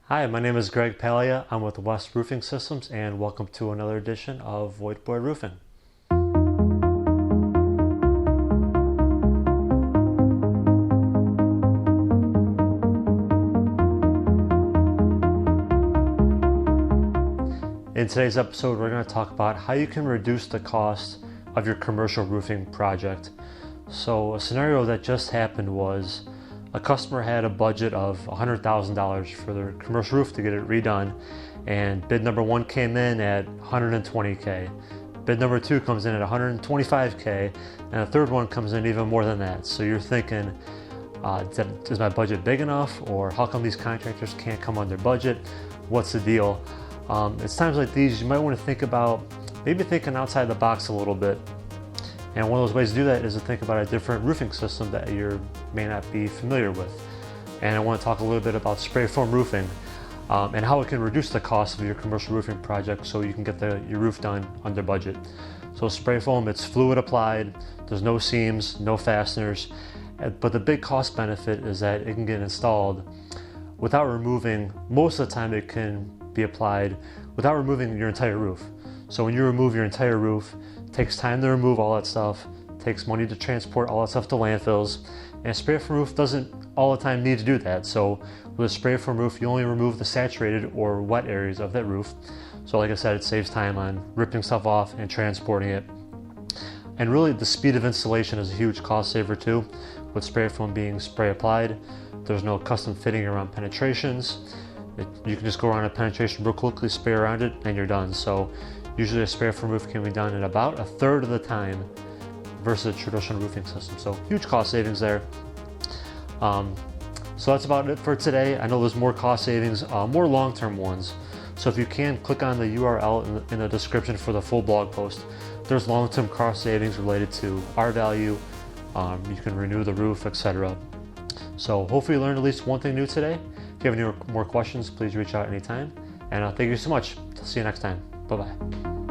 Hi, my name is Greg Palia. I'm with West Roofing Systems and welcome to another edition of Void Board Roofing. In today's episode, we're going to talk about how you can reduce the cost of your commercial roofing project. So a scenario that just happened was a customer had a budget of $100,000 for their commercial roof to get it redone, and bid number one came in at $120K. Bid number two comes in at $125K, and the third one comes in even more than that. So you're thinking, is my budget big enough, or how come these contractors can't come under budget? What's the deal? It's times like these you might want to think about maybe thinking outside the box a little bit. And one of those ways to do that is to think about a different roofing system that you may not be familiar with. And I want to talk a little bit about spray foam roofing and how it can reduce the cost of your commercial roofing project so you can get your roof done under budget. So spray foam, it's fluid applied, there's no seams, no fasteners, but the big cost benefit is that it can get installed without removing, most of the time it can be applied without removing your entire roof. So when you remove your entire roof, it takes time to remove all that stuff, it takes money to transport all that stuff to landfills, and a spray foam roof doesn't all the time need to do that. So with a spray foam roof, you only remove the saturated or wet areas of that roof. So like I said, it saves time on ripping stuff off and transporting it. And really the speed of installation is a huge cost saver too. With spray foam being spray applied, there's no custom fitting around penetrations. You can just go around a penetration real quickly, spray around it, and you're done. So usually a spray foam roof can be done in about a third of the time versus a traditional roofing system. So huge cost savings there. So that's about it for today. I know there's more cost savings, more long-term ones. So if you can, click on the URL in the description for the full blog post. There's long-term cost savings related to R value. You can renew the roof, etc. So hopefully you learned at least one thing new today. If you have any more questions, please reach out anytime. And thank you so much. See you next time. Bye-bye.